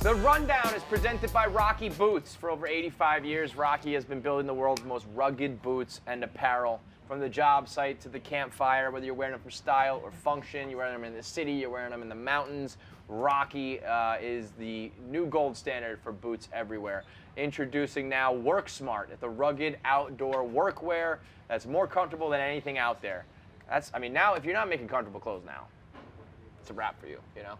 The Rundown is presented by Rocky Boots. For over 85 years, Rocky has been building the world's most rugged boots and apparel. From the job site to the campfire, whether you're wearing them for style or function, you're wearing them in the city, you're wearing them in the mountains, Rocky is the new gold standard for boots everywhere. Introducing now Work Smart, the rugged outdoor workwear that's more comfortable than anything out there. Now if you're not making comfortable clothes now, it's a wrap for you, you know?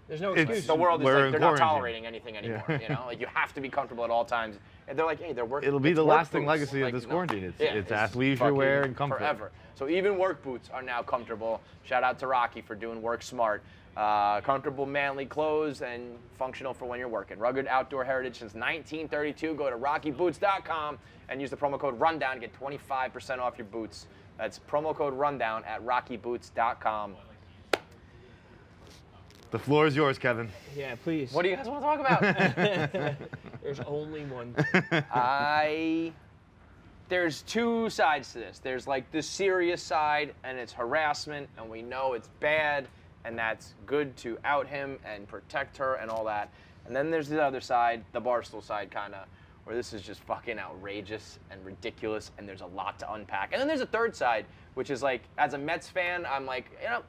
There's no excuse. The world is We're like, in they're not quarantine. tolerating anything anymore, you know? Like, you have to be comfortable at all times. And they're like, hey, they're working. It'll be the work lasting boots. legacy Like, of this no. quarantine. Yeah, It's athleisure wear and comfort. Forever. So even work boots are now comfortable. Shout out to Rocky for doing Work Smart. Comfortable, manly clothes and functional for when you're working. Rugged outdoor heritage since 1932. Go to rockyboots.com and use the promo code RUNDOWN to get 25% off your boots. That's promo code RUNDOWN at rockyboots.com. The floor is yours, Kevin. Yeah, please. What do you guys want to talk about? There's only one. There's two sides to this. There's like the serious side, and it's harassment, and we know it's bad, and that's good to out him and protect her and all that. And then there's the other side, the Barstool side, kind of, where this is just fucking outrageous and ridiculous, and there's a lot to unpack. And then there's a third side, which is like, as a Mets fan, I'm like, you know,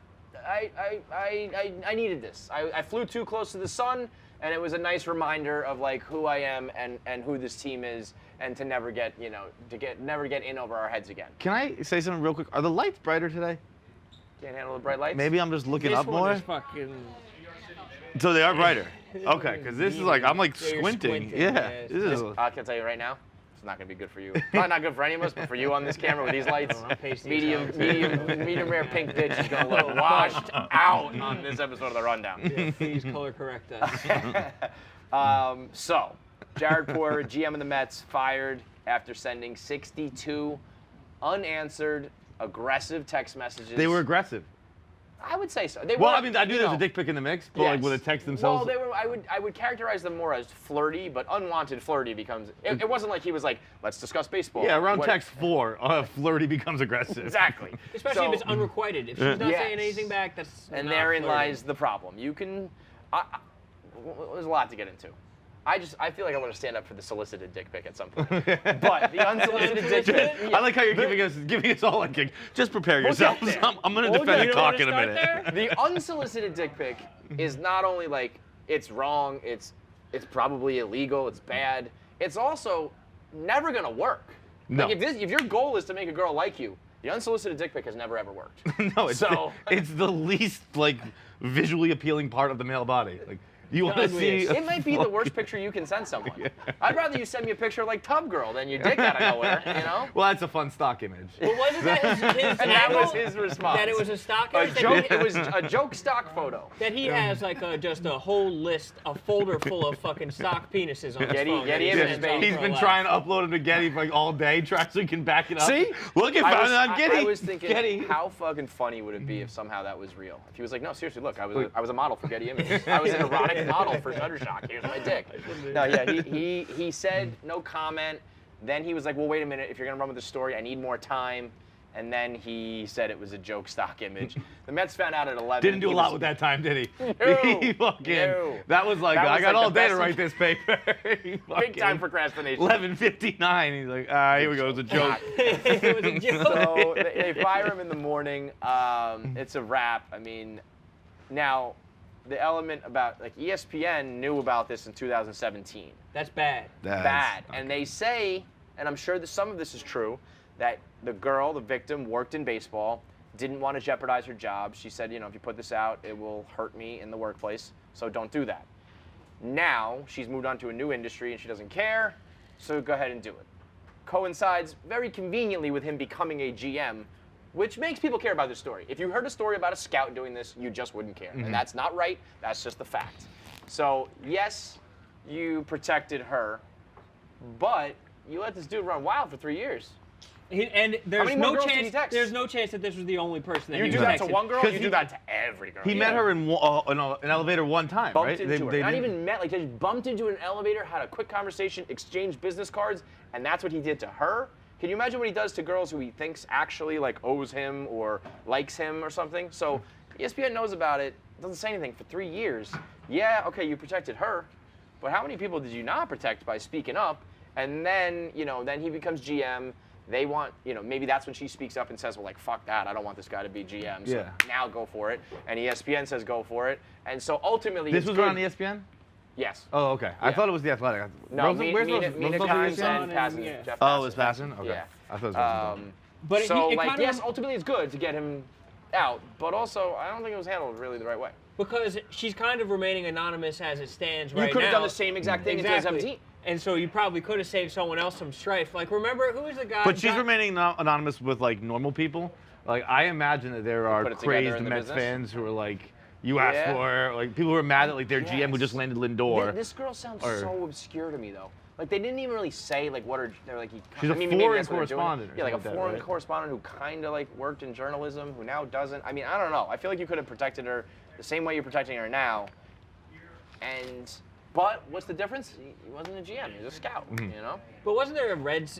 I needed this. I flew too close to the sun, and it was a nice reminder of like who I am and who this team is, and to never get, you know, never get in over our heads again. Can I say something real quick? Are the lights brighter today? Can't handle the bright lights? Maybe I'm just looking This up one more. is fucking. So they are brighter. Okay, because this is like, I'm like Yeah, you're squinting. squinting, Yeah. yeah. This is. I can tell you right now, it's not going to be good for you. Probably not good for any of us, but for you on this camera with these lights, I'm pasty as medium rare pink bitch is going to look washed out on this episode of The Rundown. Yeah, please color correct us. So, Jared Porter, GM of the Mets, fired after sending 62 unanswered, aggressive text messages. They were aggressive. I would say so. Well, I mean, I knew there was a dick pic in the mix, but like Yes. with the text themselves. Well, they were. I would characterize them more as flirty, but unwanted flirty becomes. It wasn't like he was like, let's discuss baseball. Yeah, around What- text 4, flirty becomes aggressive. Exactly. Especially So- if it's unrequited. If she's not Yes. saying anything back, that's. And not therein flirting. lies the problem. You can. There's a lot to get into. I feel like I want to stand up for the solicited dick pic at some point. But the unsolicited dick pic. I like how you're giving us all like, just prepare yourselves. there. I'm going to Well, defend you a don't cock wanna in a start minute. there? The unsolicited dick pic is not only like it's wrong, it's probably illegal, it's bad. It's also never gonna work. No. Like if your goal is to make a girl like you, the unsolicited dick pic has never ever worked. No, it's, So- it's the least like visually appealing part of the male body. Like you want to see. It might be the worst picture you can send someone. I'd rather you send me a picture like Tub Girl than your dick out of nowhere, you know? Well, that's a fun stock image. Well, wasn't that his And that was angle? his response. That it was a stock a image? joke. It was a joke stock photo. That he has like just a whole list, a folder full of fucking stock penises on his Getty- phone. Getty that he images, sends baby. out He's for a been laugh. trying to upload it to Getty for like all day, trying so he can back it up. See? Look, it found it on Getty. I was thinking, Getty. how fucking funny would it be if somehow that was real? If he was like, no, seriously, look, I was a model for Getty Images. I was an erotic model for Shutterstock. Here's my dick. No, yeah, he said no comment. Then he was like, well, wait a minute. If you're gonna run with the story, I need more time. And then he said it was a joke stock image. The Mets found out at 11. Didn't do a He lot was- with that time, did he? No, He fucking. no. That was like, That I was got like all the day to best- write this paper. He Big fucking- time procrastination. 11:59. He's like, here we go. It's a joke. It was a joke. So they fire him in the morning. It's a wrap. I mean, now the element about like ESPN knew about this in 2017. That's bad. Bad. And they say, and I'm sure that some of this is true, that the girl, the victim, worked in baseball, didn't want to jeopardize her job. She said, you know, if you put this out, it will hurt me in the workplace, so don't do that. Now, she's moved on to a new industry and she doesn't care, so go ahead and do it. Coincides very conveniently with him becoming a GM, which makes people care about this story. If you heard a story about a scout doing this, you just wouldn't care. And that's not right, that's just the fact. So, yes, you protected her, but you let this dude run wild for 3 years. And there's many more no girls did he chance. text? There's no chance that this was the only person that You he do was that to texting. one girl, 'Cause you he- do that to every girl. He met her in an elevator one time, bumped right? into her. Not didn't- even met, like they just bumped into an elevator, had a quick conversation, exchanged business cards, and that's what he did to her. Can you imagine what he does to girls who he thinks actually like owes him or likes him or something? So ESPN knows about it, doesn't say anything for 3 years. Yeah, okay, you protected her. But how many people did you not protect by speaking up? And then, then he becomes GM. They want, maybe that's when she speaks up and says, well, like, fuck that. I don't want this guy to be GM. So now go for it. And ESPN says go for it. And so ultimately, this was on ESPN? Yes. Oh, okay. I thought it was The Athletic. No, where's Mina Kimes and Jeff Oh, it was Passan. Passan? Okay. Yeah. I thought it was But so, it kind yes, of, ultimately it's good to get him out. But also, I don't think it was handled really the right way. because she's kind of remaining anonymous as it stands right now. You could have done the same exact thing in 2017. And so you probably could have saved someone else some strife. Like, remember, who was the guy? But she's remaining anonymous with, like, normal people. Like, I imagine that there are crazed Mets fans who are like, you asked for, like, people who are mad at, like, their GM who just landed Lindor. This girl sounds so obscure to me, though. Like, they didn't even really say, like, what they're like. She's a foreign correspondent. Yeah, like a foreign correspondent who kind of, like, worked in journalism, who now doesn't. I mean, I don't know. I feel like you could have protected her the same way you're protecting her now. But what's the difference? He wasn't a GM. He was a scout, But wasn't there a Reds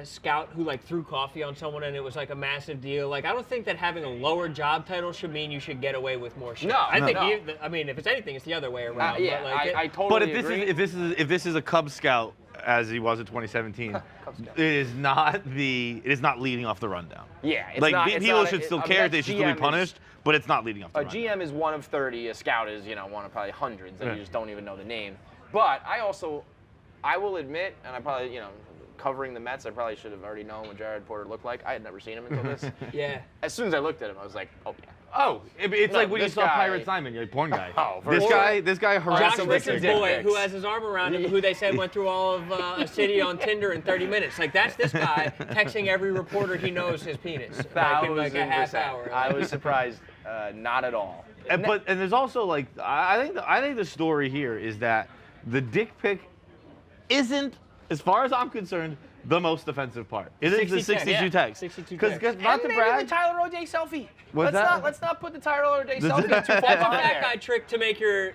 scout who, like, threw coffee on someone and it was, like, a massive deal? Like, I don't think that having a lower job title should mean you should get away with more shit. No, I think no. I mean, if it's anything, it's the other way around. Yeah, but, like, I totally But agree. if this is a Cub Scout as he was in 2017, it is not leading off the rundown. Yeah, it's like not, people should still care. They should still be punished, but it's not leading off the rundown. A GM is one of 30. A scout is one of probably hundreds that you just don't even know the name. But I will admit, and I probably covering the Mets, I probably should have already known what Jared Porter looked like. I had never seen him until this. Yeah. As soon as I looked at him, I was like, oh yeah. Oh, it's like when you saw Pirate Simon, you're a porn guy. Oh, this guy harassed Josh Richards' boy, who has his arm around him, who they said went through all of a city on Tinder in 30 minutes. Like, that's this guy texting every reporter he knows his penis. Like, in like a half hour. I was surprised, not at all. And there's also, like, I think the story here is that the dick pic isn't, as far as I'm concerned, the most offensive part. It is the 62 text. 62 Because text. not to brag. The Tyler O'Day selfie. What's that? Let's not put the Tyler O'Day selfie too far That's a behind fat there. guy trick to make your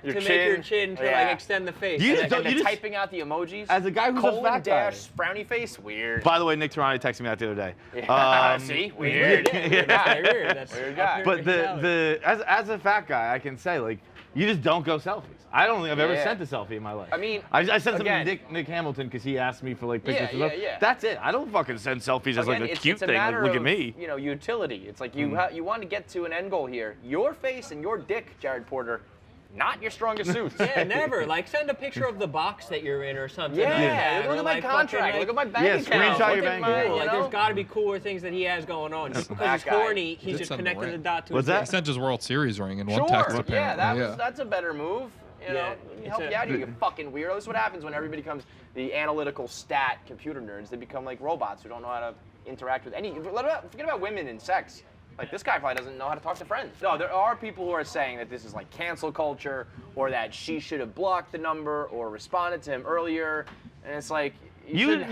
chin to like extend the face. Typing out the emojis. As a guy who's a fat guy. Frowny face, weird. By the way, Nick Tirani texted me that the other day. See, weird. Weird guy. That's weird guy. But as a fat guy, I can say, like, you just don't go selfies. I don't think I've ever sent a selfie in my life. I mean, I sent something to Nick Hamilton because he asked me for, like, pictures of stuff. That's it. I don't fucking send selfies as, like, a cute thing. Like, look at me. Utility. It's like you want to get to an end goal here. Your face and your dick, Jared Porter, not your strongest suits. Yeah, never. Like, send a picture of the box that you're in or something. Yeah, look at my contract. Look at my bank account. Screenshot your bank account. Like, there's got to be cooler things that he has going on. Just because he's horny, he's just connecting the dot to his that? He sent his World Series ring in one text, apparently. That's a better move. Help you out here, you fucking weirdo. This is what happens when everybody becomes the analytical stat computer nerds. They become like robots who don't know how to interact with any. Forget about women and sex. Like, this guy probably doesn't know how to talk to friends. No, there are people who are saying that this is like cancel culture, or that she should have blocked the number or responded to him earlier. And it's like, you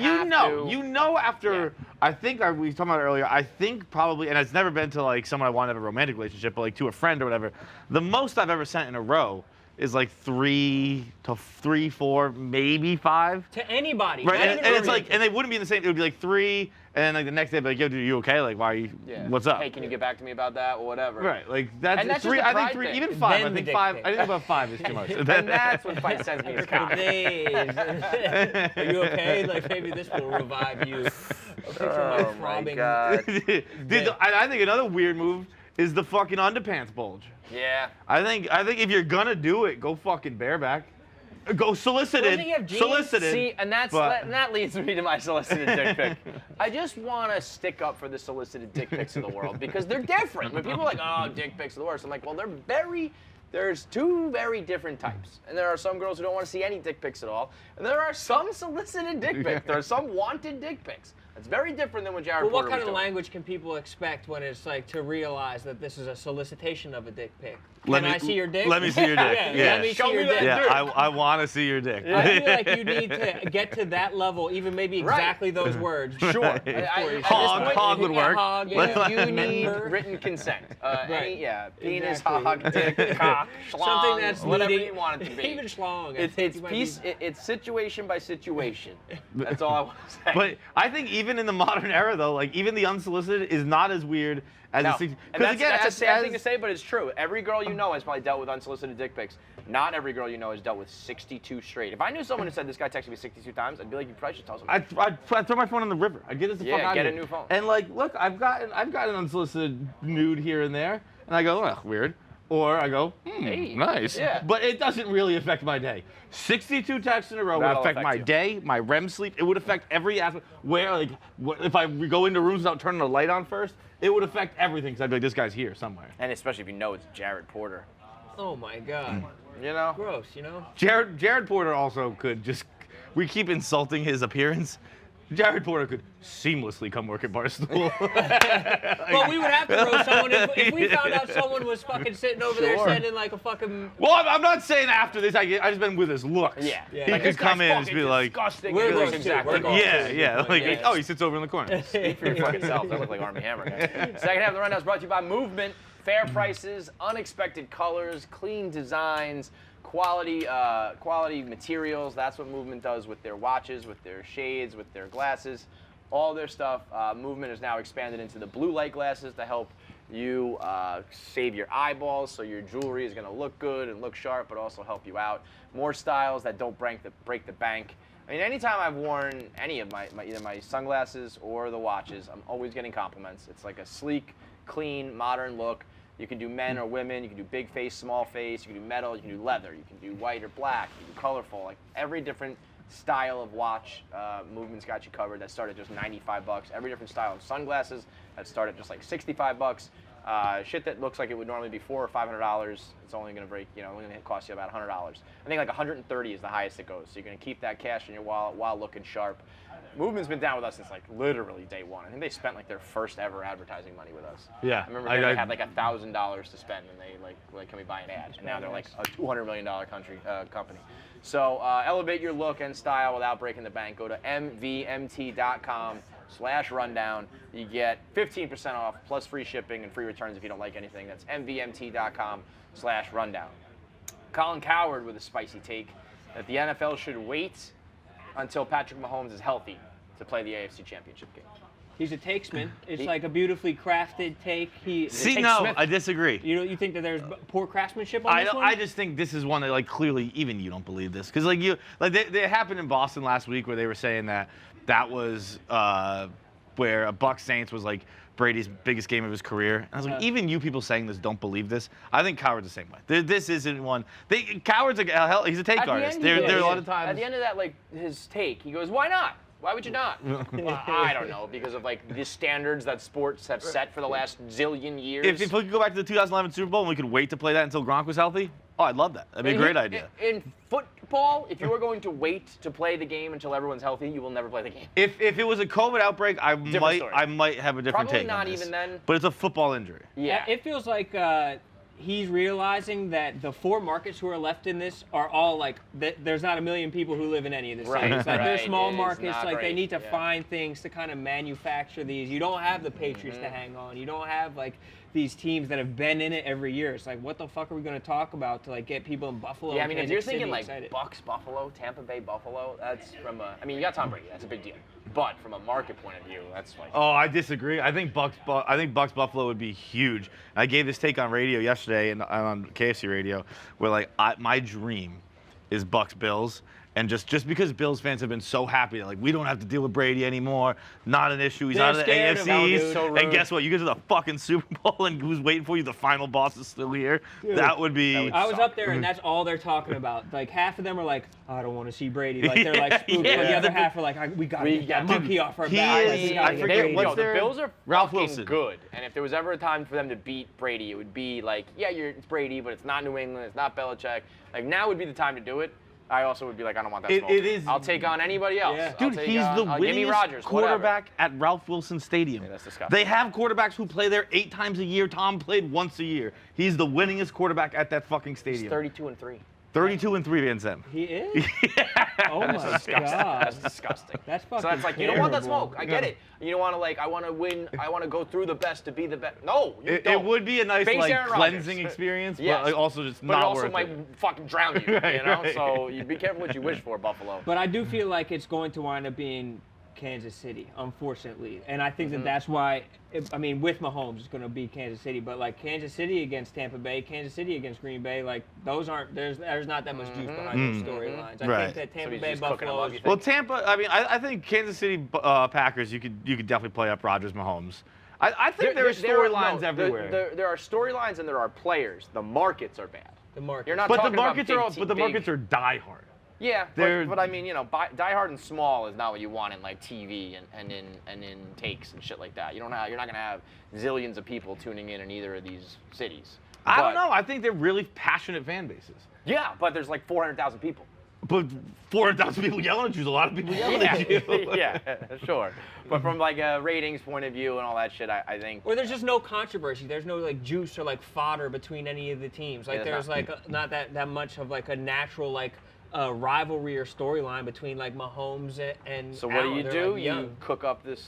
know after, I think we talked about it earlier, I think probably, and it's never been to like someone I want to have a romantic relationship, but like to a friend or whatever, the most I've ever sent in a row is like 3 to 4, maybe 5. To anybody. Right, and it's like, and they wouldn't be in the same, it would be like 3, and then like the next day, I'd be like, yo, dude, you okay? Like, why are you, what's up? Hey, can you get back to me about that or whatever? Right, like that's, and that's 3, just I think 3, thing. even 5, Then I think 5, I think about 5 is too much. And that's when Fight sends me his cock. Are you okay? Like, maybe this will revive you. A picture of my throbbing. Dude, I think another weird move is the fucking underpants bulge. Yeah. I think if you're gonna do it, go fucking bareback. Go solicited. Doesn't he have jeans? Solicited. See, and that leads me to my solicited dick pic. I just want to stick up for the solicited dick pics of the world because they're different. When people are like, oh, dick pics are the worst, I'm like, well, there's 2 very different types. And there are some girls who don't want to see any dick pics at all. And there are some solicited dick pics. There are some wanted dick pics. It's very different than what Jared Porter Well, what kind was of doing. language can people expect when it's like to realize that this is a solicitation of a dick pic? Let Can I see your dick? Let me see your dick. Yeah. Let me see your dick. Yeah, I want to see your dick. I feel like you need to get to that level, even maybe exactly those words. Sure. Hog would work. Hog, You need written consent. Penis, hog, dick, cock, schlong, something that's whatever needing, you want it to be. Even schlong. It's situation by situation. That's all I want to say. But I think even in the modern era, though, like even the unsolicited is not as weird as No. a 60. And that's, again, that's a as- sad thing to as- say, but it's true. Every girl you know has probably dealt with unsolicited dick pics. Not every girl you know has dealt with 62 straight. If I knew someone who said this guy texted me 62 times, I'd be like, you probably should tell someone. I'd throw my phone in the river. I'd get this the fuck out get of a here. new phone. And like, look, I've gotten unsolicited nude here and there, and I go, ugh, weird. Or I go, Hey. nice. Yeah. But it doesn't really affect my day. 62 texts in a row would That'll affect affect my you. day, my REM sleep. It would affect every aspect. Where, like, if I go into rooms without turning the light on first, it would affect everything. Because I'd be like, this guy's here somewhere. And especially if you know it's Jared Porter. Oh my God. You know? Gross, you know? Jared Porter also could just. We keep insulting his appearance. Jared Porter could seamlessly come work at Barstool. Well, we would have to roast someone if we found out someone was fucking sitting over there Sure. sending like a fucking. Well, I'm not saying after this. I just been with his looks. Yeah. Yeah. He Like, could come in and just be like, disgusting. We're He looks gross, too. exactly We're like gross. yeah. Like, Yeah. oh, he sits over in the corner. Speak for your fucking self. I look like Army Hammer guy. Second half of the rundown is brought to you by Movement. Fair prices, unexpected colors, clean designs, quality materials. That's what Movement does with their watches, with their shades, with their glasses, all their stuff. Movement is now expanded into the blue light glasses to help you save your eyeballs, so your jewelry is going to look good and look sharp, but also help you out. More styles that don't break the bank. I mean, anytime I've worn any of my either my sunglasses or the watches, I'm always getting compliments. It's like a sleek, clean, modern look. You can do men or women. You can do big face, small face. You can do metal. You can do leather. You can do white or black. You can do colorful. Like every different style of watch, Movement's got you covered. That start at just $95. Every different style of sunglasses that start at just like $65. Shit that looks like it would normally be $400 or $500. It's only going to only going to cost you about $100. I think like $130 is the highest it goes. So you're going to keep that cash in your wallet while looking sharp. Movement's been down with us since like literally day one. I think they spent like their first ever advertising money with us. Yeah. I remember they had like $1,000 to spend, and they like, can we buy an ad? And now they're like a $200 million company. So elevate your look and style without breaking the bank. Go to mvmt.com/rundown. You get 15% off plus free shipping and free returns if you don't like anything. That's mvmt.com/rundown. Colin Cowherd with a spicy take that the NFL should wait until Patrick Mahomes is healthy to play the AFC Championship game. He's a takesman. It's like a beautifully crafted take. See, Take no, Smith. I disagree. You think that there's poor craftsmanship on this one? I just think this is one that like clearly even you don't believe this because they happened in Boston last week where they were saying that was where a Bucs Saints was like Brady's biggest game of his career. And I was like, even you people saying this don't believe this. I think Cowherd's the same way. This isn't one. Cowherd's he's a take artist. There are a lot of times. At the end of that, like his take, he goes, "Why not? Why would you not?" Well, I don't know, because of like the standards that sports have set for the last zillion years. If we could go back to the 2011 Super Bowl and we could wait to play that until Gronk was healthy, I'd love that. That'd be a great idea. In football, if you are going to wait to play the game until everyone's healthy, you will never play the game. If it was a COVID outbreak, I might have a different Probably take. not on this. even then. But it's a football injury. Yeah. It feels like he's realizing that the 4 markets who are left in this are all like, there's not a million people who live in any of the Right, cities. Like they're right. small It is markets. not Like they great, need to yeah. find things to kind of manufacture these. You don't have the Patriots to hang on. You don't have like these teams that have been in it every year. It's like, what the fuck are we going to talk about to like get people in Buffalo? Yeah, I mean, if Kansas you're City thinking like excited? Bucks Buffalo, Tampa Bay Buffalo, that's from a. I mean, you got Tom Brady, that's a big deal. But from a market point of view, that's like. Oh, I disagree. I think Bucks Buffalo would be huge. I gave this take on radio yesterday and on KFC radio, where like my dream is Bucks Bills. And just because Bills fans have been so happy that like we don't have to deal with Brady anymore, not an issue. He's They're out of the scared of him, dude. AFCs. So And rude. guess what? You get to the fucking Super Bowl and who's waiting for you? The final boss is still here. That would be. I was up there and that's all they're talking about. Like half of them are like, I don't want to see Brady. Like they're like spooked. Yeah. But the other half are like, we got to get that monkey off our he back. Like, is- we gotta I get forget Brady. what's the their- Bills are Ralph fucking Wilson. good, and if there was ever a time for them to beat Brady, it would be like, yeah, it's Brady, but it's not New England, it's not Belichick. Like now would be the time to do it. I also would be like, I don't want that smoke. It is- I'll take on anybody else. Yeah. I'll Dude, take, he's the give me Rodgers, winningest quarterback whatever. at Ralph Wilson Stadium. Yeah, that's disgusting. They have quarterbacks who play there 8 times a year. Tom played once a year. He's the winningest quarterback at that fucking He's stadium. 32-3. 32-3 against them. He is? Oh my That's God. disgusting. That's fucking So that's like, you don't want that terrible. smoke. I get it. You don't want to like, I want to win. I want to go through the best to be the best. No, you It don't. would be a nice Face like Aaron Rodgers. cleansing experience, Yes. but like, also just But not it also worth might it. fucking drown you, Right, you know? right. So you be careful what you wish for, Buffalo. But I do feel like it's going to wind up being Kansas City, unfortunately. And I think that that's why, with Mahomes, it's going to be Kansas City. But, like, Kansas City against Tampa Bay, Kansas City against Green Bay, like, those aren't – there's not that much juice behind those storylines. I think that Tampa Bay, Buffalo – Well, Tampa – I think Kansas City Packers, you could definitely play up Rodgers, Mahomes. I think there are storylines everywhere. There are storylines and there are players. The markets are bad. The markets. You're not but talking the markets about are markets are diehard. Yeah, but I mean, Die Hard and small is not what you want in like TV and in takes and shit like that. You're not gonna have zillions of people tuning in either of these cities. I don't know. I think they're really passionate fan bases. Yeah, but there's like 400,000 people. But 400,000 people yelling at you is a lot of people yelling at you. Yeah, sure. But from like a ratings point of view and all that shit, I think. Or there's just no controversy. There's no like juice or like fodder between any of the teams. Like there's not that much of like a natural like rivalry or storyline between like Mahomes and. So what Allen. do? Like, you cook up this.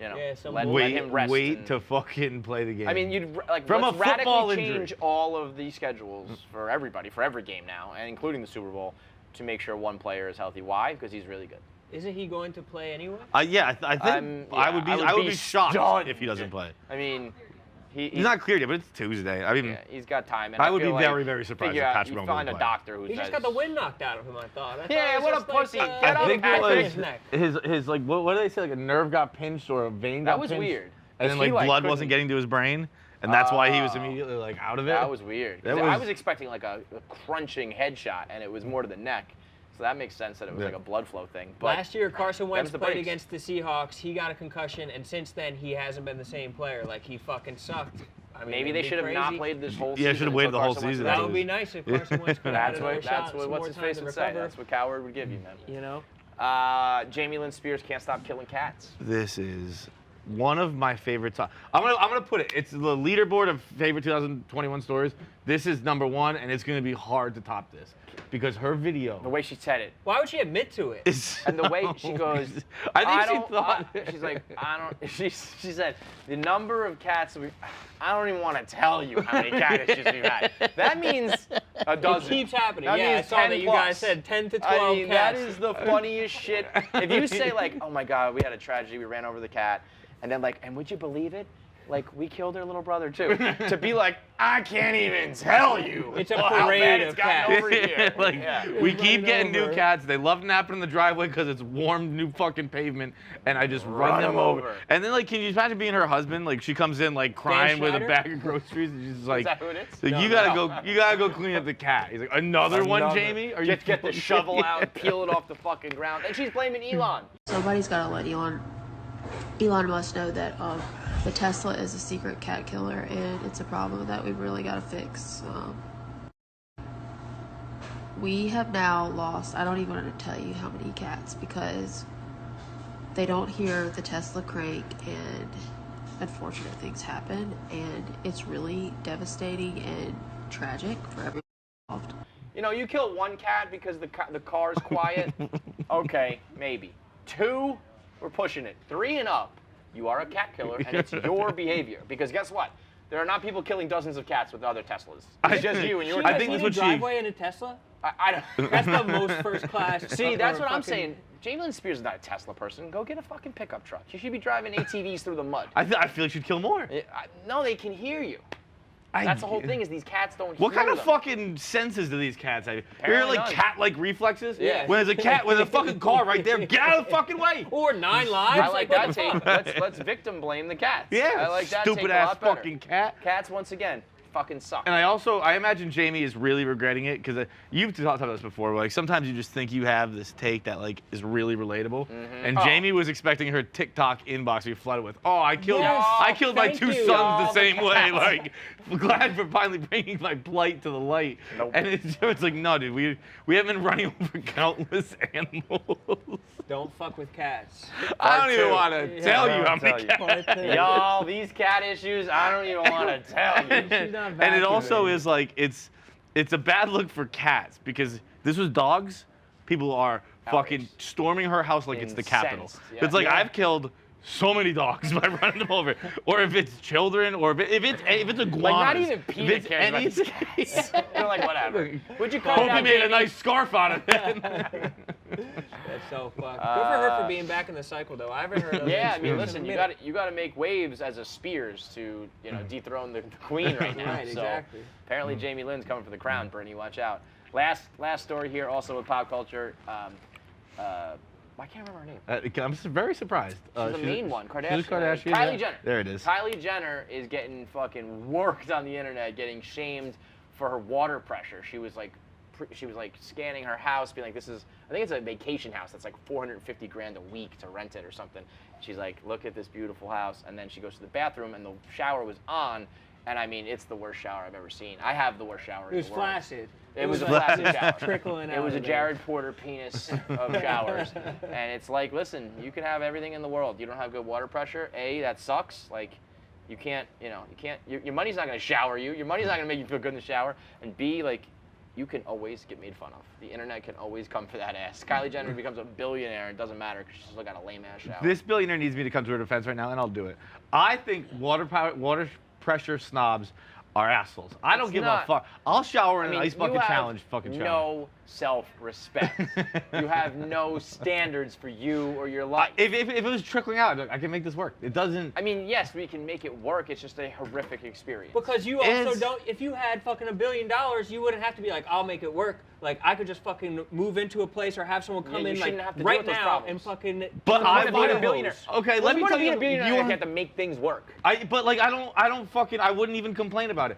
Let him rest. Wait to fucking play the game. I mean, you'd like from let's a football radically injury. change all of the schedules for everybody for every game now, and including the Super Bowl, to make sure one player is healthy. Why? Because he's really good. Isn't he going to play anyway? Yeah, I think I would be shocked stunned if he doesn't play. I mean, he's not cleared yet, but it's Tuesday. I mean, yeah, he's got time. And I would be feel very, like, very surprised figure if out, Patrick you Mahomes find a doesn't play. doctor who He says. just got the wind knocked out of him. I thought. Yeah, what a pussy. I think it was his neck. his like what do they say, like a nerve got pinched or a vein got pinched? That was weird. And then like blood wasn't getting to his brain, and that's why he was immediately like out of it. That was weird. I was expecting like a crunching headshot, and it was more to the neck. So that makes sense that it was like a blood flow thing. But last year, Carson Wentz played breaks. against the Seahawks. He got a concussion, and since then, he hasn't been the same player. Like, he fucking sucked. I mean, maybe they should have not played this whole season. Yeah, should have waited the whole season. That would be nice if Carson Wentz could have had another shot. That's what what's his face would say. That's what Cowherd would give you, man. You know? Jamie Lynn Spears can't stop killing cats. This is one of my favorite times. I'm gonna put it. It's the leaderboard of favorite 2021 stories. This is number one, and it's gonna be hard to top this because her video. The way she said it. Why would she admit to it? And the way she goes. I think she thought. She's like, I don't. She said the number of cats. I don't even want to tell you how many cat issues we've had. That means a dozen. It keeps happening. That I means saw 10 that you plus. guys said 10 to 12 I mean, cats. that is the funniest shit. If you say like, oh my God, we had a tragedy, we ran over the cat, and then like, and would you believe it? Like, we killed their little brother too. To be like, I can't even tell you. It's a parade of cats. Over here. We keep getting new cats. They love napping in the driveway because it's warm, new fucking pavement, and I just run them over. And then, like, can you imagine being her husband? Like, she comes in like crying with a bag of groceries, and she's like, is that who it is? So you gotta go clean up the cat. He's like, another one, Jamie? Are you get the shovel out, peel it off the fucking ground, and she's blaming Elon. Somebody's gotta let Elon must know that the Tesla is a secret cat killer, and it's a problem that we've really got to fix. We have now lost, I don't even want to tell you how many cats, because they don't hear the Tesla crank and unfortunate things happen, and it's really devastating and tragic for everyone involved. You know, you killed one cat because the car's quiet. Okay, maybe. 2, we're pushing it. 3 and up, you are a cat killer, and it's your behavior. Because guess what? There are not people killing dozens of cats with other Teslas. It's just you and your I think that's what driveway in a Tesla? I don't. That's the most first class. See, that's what I'm saying. Jamie Lynn Spears is not a Tesla person. Go get a fucking pickup truck. You should be driving ATVs through the mud. I feel like she'd kill more. No, they can hear you. That's the whole thing, is these cats don't hear What kind of them. fucking senses do these cats have? You're like none. cat-like reflexes? Yeah. When there's a cat with a fucking car right there, get out of the fucking way! Or 9 lives. I like that take. Let's victim blame the cats. Yeah, I like that take stupid a ass lot better. fucking cat. Cats, once again, fucking suck. And I imagine Jamie is really regretting it because you've talked about this before. Like sometimes you just think you have this take that like is really relatable, and Jamie was expecting her TikTok inbox to be flooded with, "Oh, I killed my 2 sons the same way." Like, glad for finally bringing my plight to the light. Nope. And it's like, no, dude, we have been running over countless animals. Don't fuck with cats. I don't even want to tell you how many cats. Y'all, these cat issues, I don't even want to tell you. And it also is like it's a bad look for cats because this was dogs. People are fucking storming her house like it's the Capitol. Yeah. It's like I've killed so many dogs by running them over, or if it's children, or if it's iguanas. Like not even Peter cares about these cats. They're like, whatever. Would you cut it Hope out, you made a Jamie? nice scarf out of it. That's so fucked. Good for her for being back in the cycle, though. I haven't heard of Yeah, Lynn I mean, Spears listen, in a you minute. got to make waves as a Spears to dethrone the queen right now. Right, so exactly. apparently Jamie Lynn's coming for the crown, Brittany. Watch out. Last story here, also with pop culture. I can't remember her name. I'm very surprised. She's the main one, Kardashian. She's Kardashian. Kylie Jenner. There it is. Kylie Jenner is getting fucking worked on the internet, getting shamed for her water pressure. She was like scanning her house, being like, I think it's a vacation house that's like $450,000 a week to rent it or something. She's like, look at this beautiful house. And then she goes to the bathroom and the shower was on. And I mean, it's the worst shower I've ever seen. I have the worst shower in the world. It was flaccid. It was a flaccid shower. Trickling out. It was a of Jared Porter penis of showers. And it's like, listen, you can have everything in the world. You don't have good water pressure. A, that sucks. Like, you can't, your money's not going to shower you. Your money's not going to make you feel good in the shower. And B, like, you can always get made fun of. The internet can always come for that ass. Kylie Jenner becomes a billionaire. It doesn't matter because she's still got a lame ass shower. This billionaire needs me to come to her defense right now, and I'll do it. I think water pressure snobs are assholes. I don't give a fuck. I'll shower in an ice bucket challenge fucking shower. No self-respect. You have no standards for you or your life. If it was trickling out, I can make this work. It doesn't. I mean, yes, we can make it work. It's just a horrific experience. Because you also don't, if you had fucking $1 billion, you wouldn't have to be like, I'll make it work. Like, I could just fucking move into a place or have someone come in like right now and fucking. But I'm not a billionaire. Okay, let me tell you. You billionaire, you have to make things work. But like, I wouldn't even complain about it.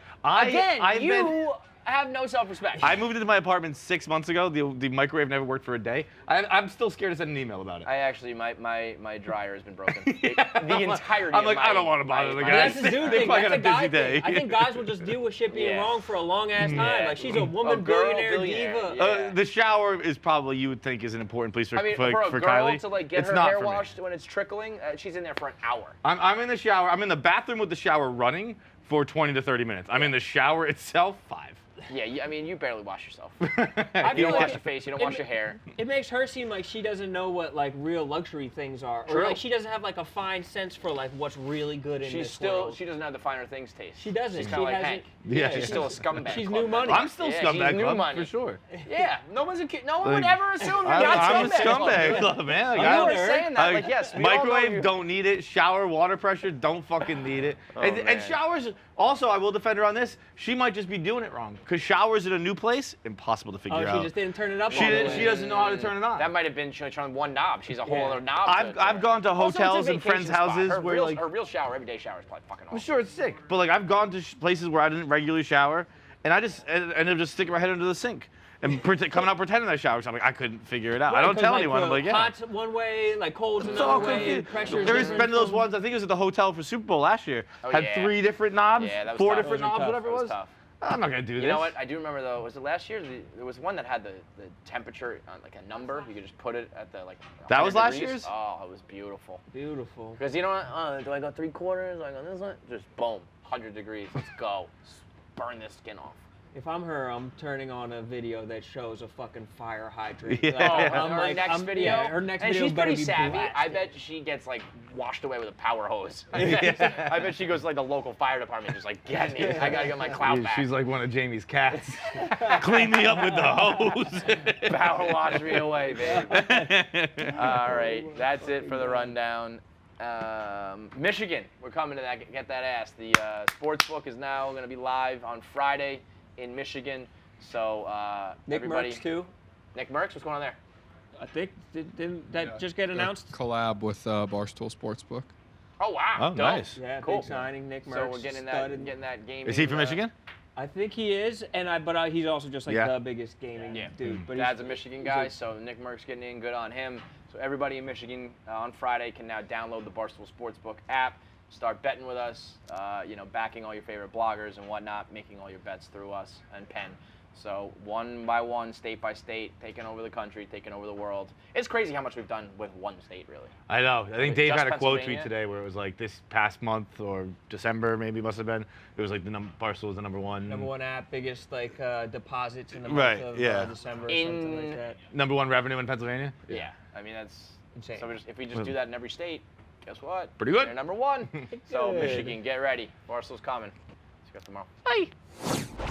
You have no self-respect. I moved into my apartment 6 months ago. The microwave never worked for a day. I'm still scared to send an email about it. I actually, my dryer has been broken. The entirety. I'm like, I don't want to bother the guys. That's a dude thing. That's a guy thing. I think guys will just deal with shit being wrong for a long ass time. Like, she's a woman billionaire diva. Yeah. The shower is probably, you would think, is an important place for for a girl Kylie. to like get her hair washed when it's trickling, she's in there for an hour. I'm in the shower. I'm in the bathroom with the shower running for 20 to 30 minutes. I'm in the shower itself 5. Yeah, I mean, you barely wash yourself. I You don't wash your face. You don't wash your hair. It makes her seem like she doesn't know what like real luxury things are, or like she doesn't have like a fine sense for like what's really good in this world. She doesn't have the finer things taste. She doesn't. She's kind of like Hank. Yeah, she's still a scumbag. She's club new money. I'm still scumbag new club money. for sure. Yeah, no one would ever assume you're I'm a not scumbag club, man. I'm always saying that. Like, yes, we all know microwave you. don't need it. Shower water pressure don't fucking need it. And showers. Also, I will defend her on this. She might just be doing it wrong because showers in a new place impossible to figure out. She just didn't turn it up. She doesn't know how to turn it on. That might have been trying one knob. She's a whole other knob. I've gone to Also, hotels it's a and friends' vacation spot. houses Her where real, like her real shower, everyday shower is probably fucking awesome. I'm sure it's sick, but like I've gone to places where I didn't regularly shower, and I just ended up just sticking my head under the sink and coming out pretending I showered. So I'm like, I couldn't figure it out. I don't tell anyone. I'm like, yeah. Hot's one way, like cold's It's all another way. confused. Pressure's There's different been those from- ones. I think it was at the hotel for Super Bowl last year. Oh, Had yeah. 3 different knobs, Yeah, that was 4 tough. different Those are knobs, tough. whatever it That was was. tough. I'm not gonna do this. You know what? I do remember though. Was it last year? There was one that had the temperature on like a number. You could just put it at the like. That was 100 last degrees. year's? Oh, it was beautiful. Beautiful. Because you know what? Do I go 3/4? Do I go this one? Just boom, 100 degrees. Let's go. Burn this skin off. If I'm her, I'm turning on a video that shows a fucking fire hydrant. Yeah. Like, Oh, her next video. Yeah, her next and video she's better pretty be savvy. blasted. I bet she gets like washed away with a power hose. I bet she goes to like the local fire department, just like get me. I gotta get my clout back. She's like one of Jamie's cats. Clean me up with the hose. Power wash me away, baby. All right, that's it for the rundown. Michigan, we're coming to that. Get that ass. The sports book is now going to be live on Friday in Michigan. So Nick everybody. Merckx too. Nick Merckx, what's going on there? I think didn't that just get announced? Collab with Barstool Sports book. Oh wow! Oh, Dope. nice. Yeah, Cool. big signing. Nick Merckx. So we're getting that game. Is he from Michigan? I think he is, but he's also just like the biggest gaming dude. But Dad's a Michigan guy, so Nick Merckx getting in, good on him. So everybody in Michigan on Friday can now download the Barstool Sportsbook app, start betting with us, backing all your favorite bloggers and whatnot, making all your bets through us and Penn. So one by one, state by state, taking over the country, taking over the world. It's crazy how much we've done with one state, really. I know. I think Dave Just had a quote Pennsylvania? tweet today where it was like this past month or December maybe must have been. It was like Barstool was the number one app, biggest like deposits in the Right, month of yeah. December or something like that. number 1 revenue in Pennsylvania. Yeah. I mean, that's Insane. So if we just do that in every state, guess what? Pretty good. They're number 1. So Good. Michigan, get ready. Barstool's coming. See you guys tomorrow. Bye.